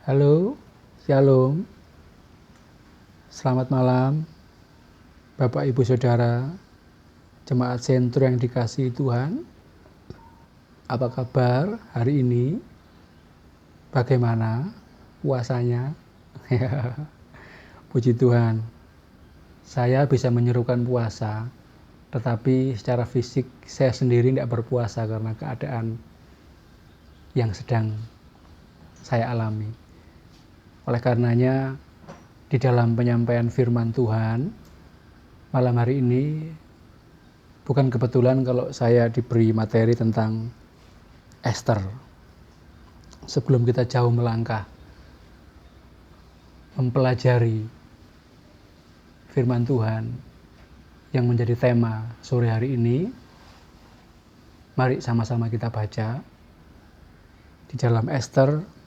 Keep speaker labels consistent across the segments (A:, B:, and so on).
A: Halo, Shalom, selamat malam Bapak Ibu Saudara, Jemaat Sentro yang dikasihi Tuhan. Apa kabar hari ini? Bagaimana puasanya? Puji Tuhan, saya bisa menyerukan puasa, tetapi secara fisik saya sendiri tidak berpuasa karena keadaan yang sedang saya alami. Oleh karenanya, di dalam penyampaian firman Tuhan, malam hari ini bukan kebetulan kalau saya diberi materi tentang Esther. Sebelum kita jauh melangkah, mempelajari firman Tuhan yang menjadi tema sore hari ini, mari sama-sama kita baca di dalam Esther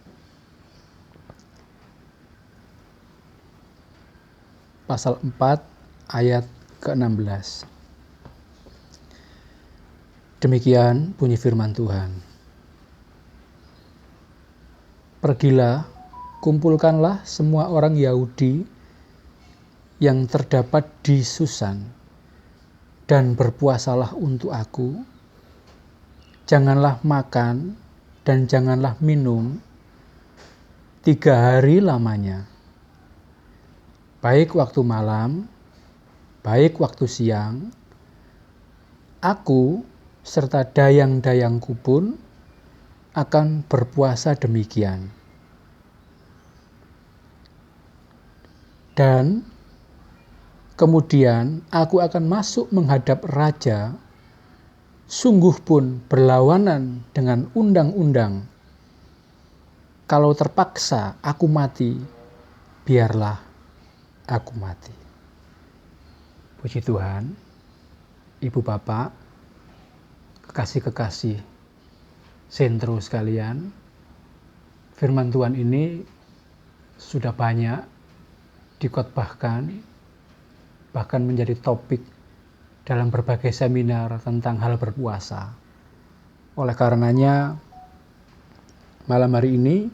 A: pasal 4 ayat ke-16. Demikian bunyi firman Tuhan. Pergilah, kumpulkanlah semua orang Yahudi yang terdapat di Susan, dan berpuasalah untuk aku. Janganlah makan dan janganlah minum 3 hari lamanya, baik waktu malam, baik waktu siang. Aku serta dayang-dayangku pun akan berpuasa demikian. Dan kemudian aku akan masuk menghadap raja, sungguh pun berlawanan dengan undang-undang. Kalau terpaksa aku mati, biarlah aku mati. Puji Tuhan, Ibu Bapak, kekasih-kekasih sentro sekalian, firman Tuhan ini sudah banyak dikotbahkan, bahkan menjadi topik dalam berbagai seminar tentang hal berpuasa. Oleh karenanya, malam hari ini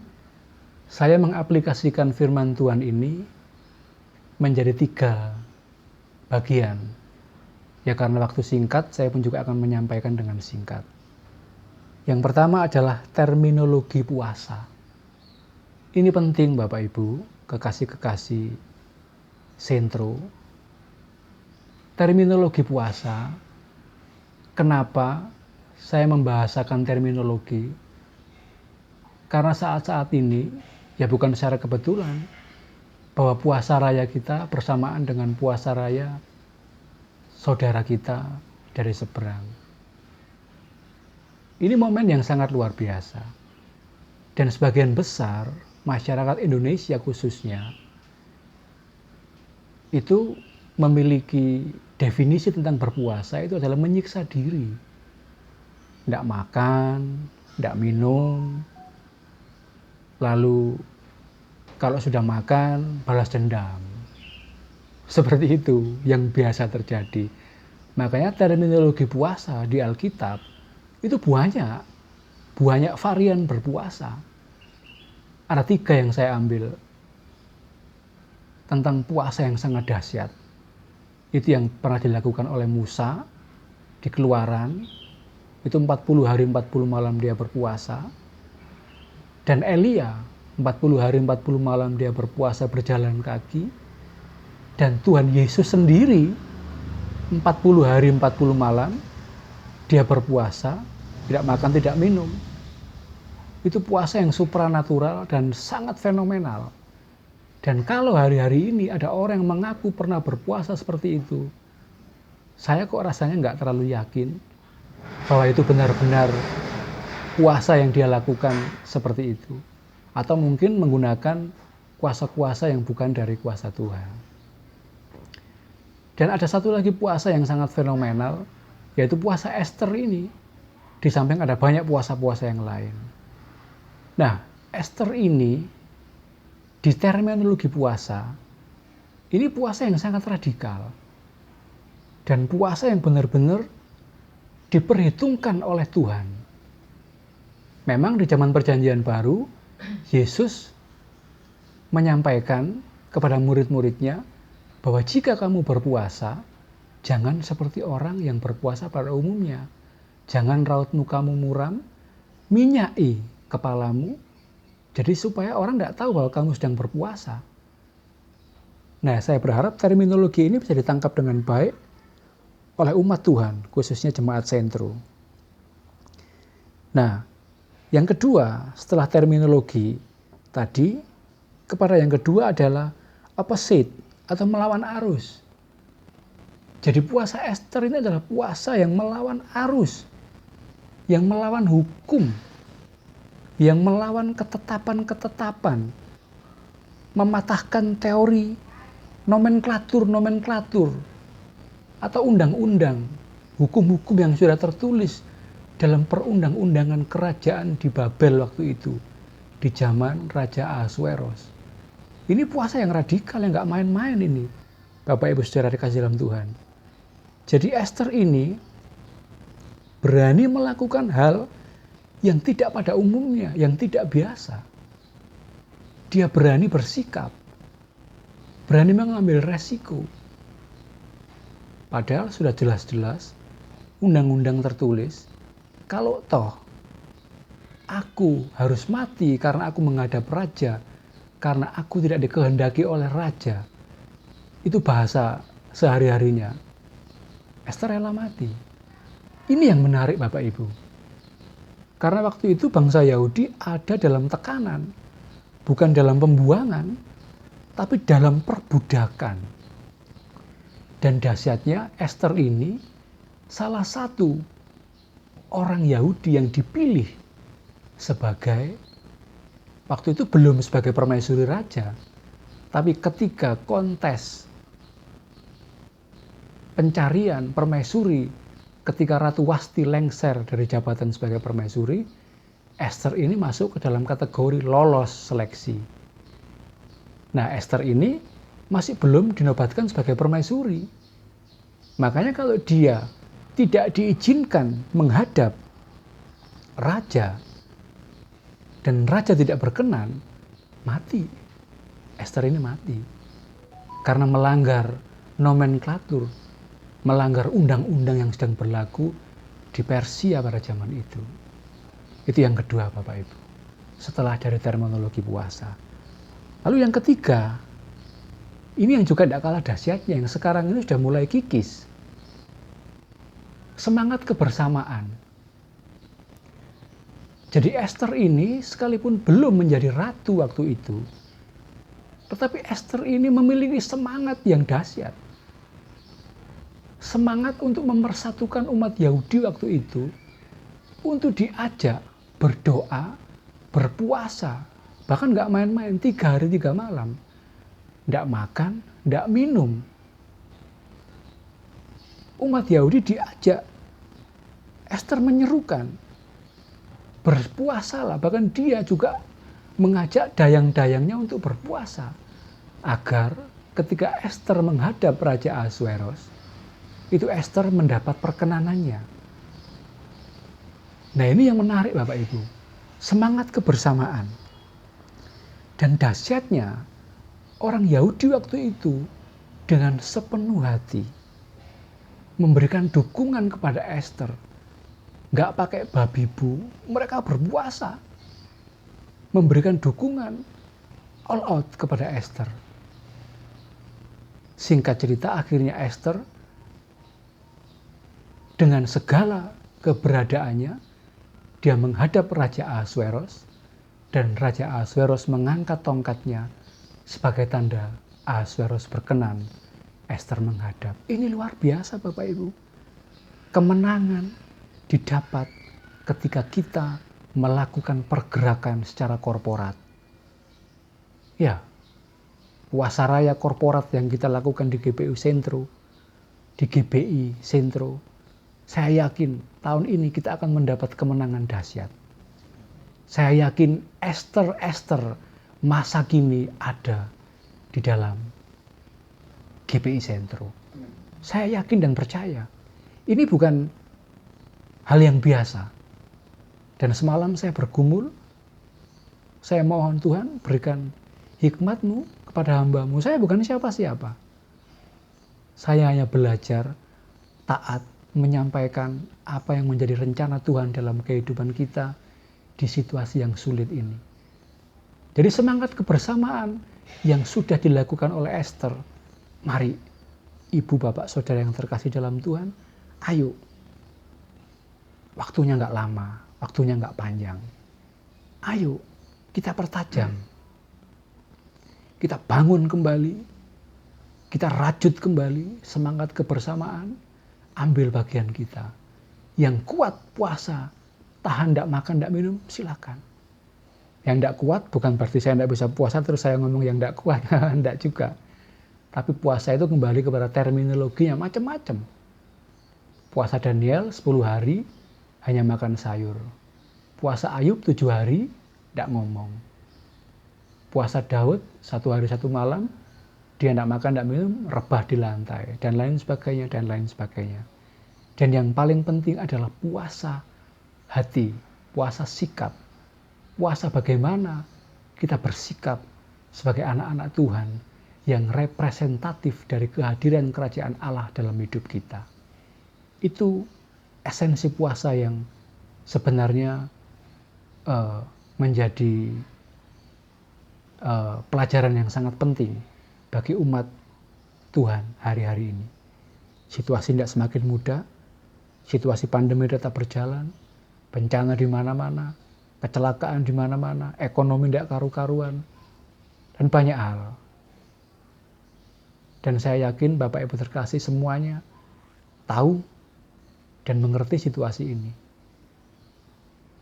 A: saya mengaplikasikan firman Tuhan ini menjadi 3 bagian. Ya, karena waktu singkat, saya pun juga akan menyampaikan dengan singkat. Yang pertama adalah terminologi puasa. Ini penting Bapak Ibu, kekasih-kekasih sentro. Terminologi puasa, kenapa saya membahasakan terminologi? Karena saat-saat ini, ya bukan secara kebetulan, bahwa puasa raya kita bersamaan dengan puasa raya saudara kita dari seberang. Ini momen yang sangat luar biasa. Dan sebagian besar masyarakat Indonesia khususnya itu memiliki definisi tentang berpuasa itu adalah menyiksa diri. Tidak makan, tidak minum, lalu kalau sudah makan balas dendam. Seperti itu yang biasa terjadi. Makanya terminologi puasa di Alkitab itu banyak varian berpuasa. Ada 3 yang saya ambil tentang puasa yang sangat dahsyat. Itu yang pernah dilakukan oleh Musa di Keluaran. Itu 40 hari 40 malam dia berpuasa. Dan Elia 40 hari 40 malam dia berpuasa berjalan kaki. Dan Tuhan Yesus sendiri 40 hari 40 malam dia berpuasa, tidak makan, tidak minum. Itu puasa yang supranatural dan sangat fenomenal. Dan kalau hari-hari ini ada orang yang mengaku pernah berpuasa seperti itu, saya kok rasanya nggak terlalu yakin bahwa itu benar-benar puasa yang dia lakukan seperti itu. Atau mungkin menggunakan kuasa-kuasa yang bukan dari kuasa Tuhan. Dan ada satu lagi puasa yang sangat fenomenal, yaitu puasa Esther ini. Di samping ada banyak puasa-puasa yang lain. Nah, Esther ini di terminologi puasa, ini puasa yang sangat radikal. Dan puasa yang benar-benar diperhitungkan oleh Tuhan. Memang di zaman Perjanjian Baru, Yesus menyampaikan kepada murid-muridnya bahwa jika kamu berpuasa, jangan seperti orang yang berpuasa pada umumnya. Jangan raut mukamu muram, minyaki kepalamu, jadi supaya orang tidak tahu bahwa kamu sedang berpuasa. Nah, saya berharap terminologi ini bisa ditangkap dengan baik oleh umat Tuhan, khususnya jemaat sentro. Nah, yang kedua, setelah terminologi tadi, kepada yang kedua adalah opposite atau melawan arus. Jadi puasa Ester ini adalah puasa yang melawan arus, yang melawan hukum, yang melawan ketetapan-ketetapan, mematahkan teori nomenklatur atau undang-undang, hukum-hukum yang sudah tertulis dalam perundang-undangan kerajaan di Babel waktu itu, di zaman Raja Ahasweros. Ini puasa yang radikal, yang nggak main-main ini, Bapak Ibu Saudara dikasih dalam Tuhan. Jadi Ester ini berani melakukan hal yang tidak pada umumnya, yang tidak biasa. Dia berani bersikap, berani mengambil resiko. Padahal sudah jelas-jelas undang-undang tertulis, kalau toh aku harus mati karena aku menghadap raja, karena aku tidak dikehendaki oleh raja. Itu bahasa sehari-harinya. Ester rela mati. Ini yang menarik Bapak Ibu. Karena waktu itu bangsa Yahudi ada dalam tekanan. Bukan dalam pembuangan, tapi dalam perbudakan. Dan dahsyatnya Ester ini salah satu orang Yahudi yang dipilih sebagai, waktu itu belum sebagai permaisuri raja, tapi ketika kontes pencarian permaisuri, ketika Ratu Wasti lengser dari jabatan sebagai permaisuri, Ester ini masuk ke dalam kategori lolos seleksi. Nah, Ester ini masih belum dinobatkan sebagai permaisuri. Makanya kalau dia tidak diizinkan menghadap raja dan raja tidak berkenan, mati. Ester ini mati. Karena melanggar nomenklatur, melanggar undang-undang yang sedang berlaku di Persia pada zaman itu. Itu yang kedua Bapak Ibu, setelah dari terminologi puasa. Lalu yang ketiga, ini yang juga tidak kalah dahsyatnya, yang sekarang ini sudah mulai kikis. Semangat kebersamaan. Jadi Ester ini sekalipun belum menjadi ratu waktu itu, tetapi Ester ini memiliki semangat yang dahsyat. Semangat untuk mempersatukan umat Yahudi waktu itu, untuk diajak berdoa, berpuasa, bahkan nggak main-main, 3 hari 3 malam. Nggak makan, nggak minum. Umat Yahudi diajak, Ester menyerukan, berpuasalah, bahkan dia juga mengajak dayang-dayangnya untuk berpuasa. Agar ketika Ester menghadap Raja Ahasweros, itu Ester mendapat perkenanannya. Nah, ini yang menarik Bapak Ibu. Semangat kebersamaan. Dan dahsyatnya, orang Yahudi waktu itu dengan sepenuh hati memberikan dukungan kepada Ester. Nggak pakai babi bu, mereka berpuasa. Memberikan dukungan all out kepada Ester. Singkat cerita, akhirnya Ester dengan segala keberadaannya, dia menghadap Raja Ahasweros, dan Raja Ahasweros mengangkat tongkatnya sebagai tanda Ahasweros berkenan Ester menghadap. Ini luar biasa Bapak Ibu. Kemenangan didapat ketika kita melakukan pergerakan secara korporat. Ya, wasaraya korporat yang kita lakukan di GPU Sentro, di GBI Sentro, saya yakin tahun ini kita akan mendapat kemenangan dahsyat. Saya yakin Ester masa kini ada di dalam GPI Sentro. Saya yakin dan percaya. Ini bukan hal yang biasa. Dan semalam saya bergumul, saya mohon Tuhan berikan hikmat-Mu kepada hamba-Mu. Saya bukan siapa-siapa. Saya hanya belajar taat menyampaikan apa yang menjadi rencana Tuhan dalam kehidupan kita di situasi yang sulit ini. Jadi semangat kebersamaan yang sudah dilakukan oleh Esther. Mari, ibu, bapak, saudara yang terkasih dalam Tuhan, ayo. Waktunya nggak lama, waktunya nggak panjang. Ayo, kita pertajam. Kita bangun kembali. Kita rajut kembali semangat kebersamaan. Ambil bagian kita. Yang kuat puasa, tahan nggak makan, nggak minum, silakan. Yang nggak kuat bukan berarti saya nggak bisa puasa terus saya ngomong yang nggak kuat, nggak juga. Tapi puasa itu kembali kepada terminologinya macam-macam. Puasa Daniel 10 hari hanya makan sayur. Puasa Ayub 7 hari nggak ngomong. Puasa Daud 1 hari 1 malam dia nggak makan nggak minum, rebah di lantai dan lain sebagainya dan lain sebagainya. Dan yang paling penting adalah puasa hati, puasa sikap. Puasa bagaimana kita bersikap sebagai anak-anak Tuhan yang representatif dari kehadiran kerajaan Allah dalam hidup kita. Itu esensi puasa yang sebenarnya menjadi pelajaran yang sangat penting bagi umat Tuhan hari-hari ini. Situasi tidak semakin mudah, situasi pandemi tetap berjalan, bencana di mana-mana, kecelakaan di mana-mana, ekonomi tidak karu-karuan, dan banyak hal. Dan saya yakin Bapak Ibu terkasih semuanya tahu dan mengerti situasi ini.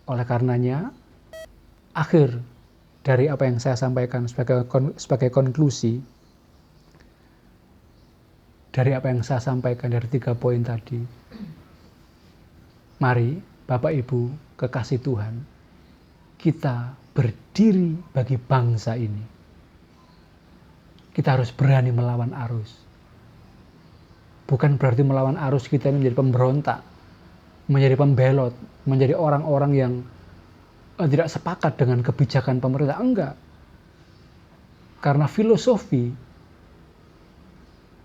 A: Oleh karenanya, akhir dari apa yang saya sampaikan sebagai konklusi, dari apa yang saya sampaikan dari 3 poin tadi, mari Bapak Ibu kekasih Tuhan, kita berdiri bagi bangsa ini. Kita harus berani melawan arus. Bukan berarti melawan arus kita ini menjadi pemberontak, menjadi pembelot, menjadi orang-orang yang tidak sepakat dengan kebijakan pemerintah. Enggak. Karena filosofi,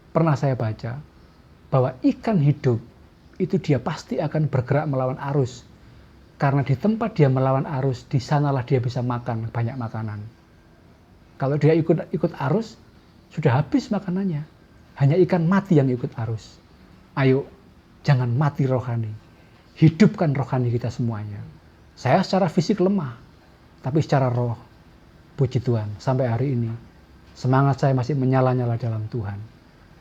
A: pernah saya baca, bahwa ikan hidup itu dia pasti akan bergerak melawan arus. Karena di tempat dia melawan arus, di sanalah dia bisa makan banyak makanan. Kalau dia ikut arus, sudah habis makanannya. Hanya ikan mati yang ikut arus. Ayo, jangan mati rohani. Hidupkan rohani kita semuanya. Saya secara fisik lemah, tapi secara roh, puji Tuhan, sampai hari ini, semangat saya masih menyala-nyala dalam Tuhan.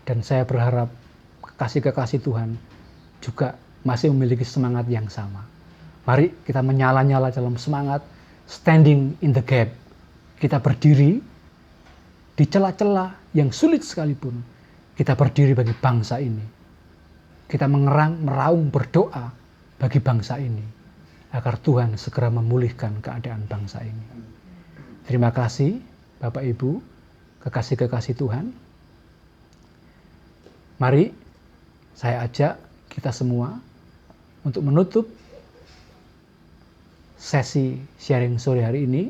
A: Dan saya berharap kekasih-kekasih Tuhan juga masih memiliki semangat yang sama. Mari kita menyala-nyala dalam semangat standing in the gap. Kita berdiri di celah-celah yang sulit sekalipun. Kita berdiri bagi bangsa ini. Kita meraung berdoa bagi bangsa ini. Agar Tuhan segera memulihkan keadaan bangsa ini. Terima kasih Bapak Ibu, kekasih-kekasih Tuhan. Mari saya ajak kita semua untuk menutup sesi sharing sore hari ini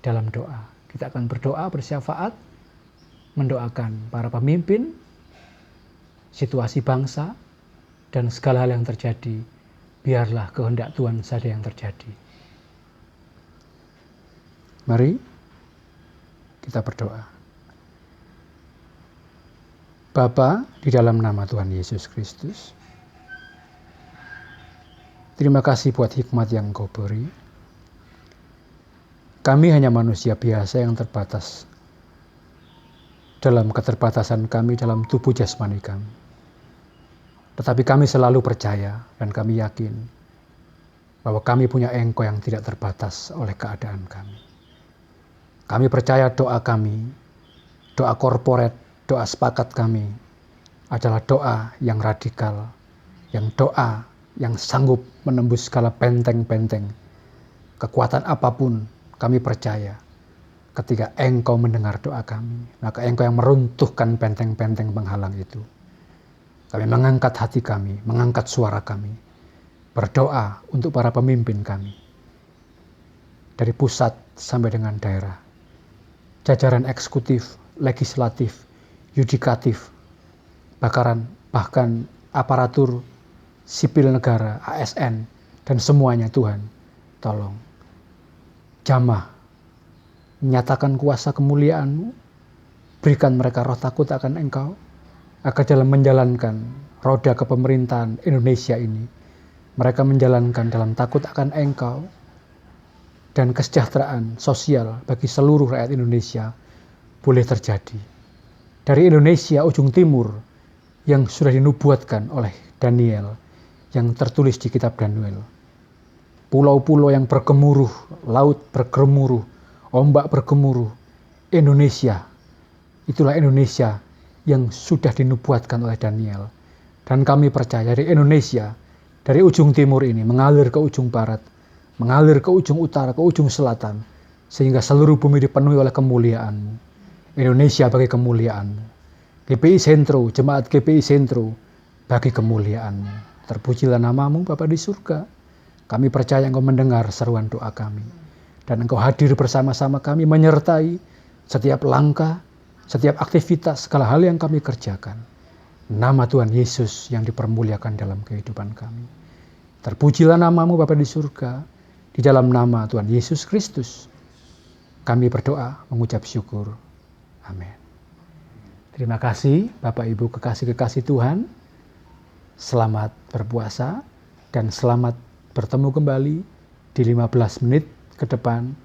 A: dalam doa. Kita akan berdoa bersyafaat, mendoakan para pemimpin, situasi bangsa, dan segala hal yang terjadi. Biarlah kehendak Tuhan saja yang terjadi. Mari kita berdoa. Bapa, di dalam nama Tuhan Yesus Kristus, terima kasih buat hikmat yang Engkau beri. Kami hanya manusia biasa yang terbatas dalam keterbatasan kami dalam tubuh jasmani kami. Tetapi kami selalu percaya dan kami yakin bahwa kami punya Engkau yang tidak terbatas oleh keadaan kami. Kami percaya doa kami, doa korporat, doa sepakat kami adalah doa yang radikal, yang doa yang sanggup menembus segala benteng-benteng. Kekuatan apapun kami percaya ketika Engkau mendengar doa kami, maka Engkau yang meruntuhkan benteng-benteng penghalang itu. Kami mengangkat hati kami, mengangkat suara kami, berdoa untuk para pemimpin kami, dari pusat sampai dengan daerah. jajaran eksekutif, legislatif, yudikatif, bahkan aparatur sipil negara, ASN, dan semuanya Tuhan, tolong jamah, nyatakan kuasa kemuliaan-Mu, berikan mereka roh takut akan Engkau, agar dalam menjalankan roda kepemerintahan Indonesia ini, mereka menjalankan dalam takut akan Engkau, dan kesejahteraan sosial bagi seluruh rakyat Indonesia boleh terjadi. Dari Indonesia ujung timur yang sudah dinubuatkan oleh Daniel, yang tertulis di kitab Daniel. Pulau-pulau yang bergemuruh, laut bergemuruh, ombak bergemuruh. Indonesia, itulah Indonesia yang sudah dinubuatkan oleh Daniel. Dan kami percaya dari Indonesia, dari ujung timur ini mengalir ke ujung barat, mengalir ke ujung utara, ke ujung selatan, sehingga seluruh bumi dipenuhi oleh kemuliaan-Mu. Indonesia bagi kemuliaan-Mu. GPI Sentro, jemaat GPI Sentro bagi kemuliaan-Mu. Terpujilah nama-Mu Bapa di surga. Kami percaya Engkau mendengar seruan doa kami. Dan Engkau hadir bersama-sama kami, menyertai setiap langkah, setiap aktivitas, segala hal yang kami kerjakan. Nama Tuhan Yesus yang dipermuliakan dalam kehidupan kami. Terpujilah nama-Mu Bapa di surga. Di dalam nama Tuhan Yesus Kristus, kami berdoa mengucap syukur. Amin. Terima kasih Bapak Ibu kekasih-kekasih Tuhan. Selamat berpuasa dan selamat bertemu kembali di 15 menit ke depan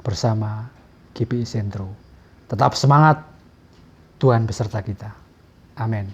A: bersama GPI Sentro. Tetap semangat, Tuhan beserta kita. Amin.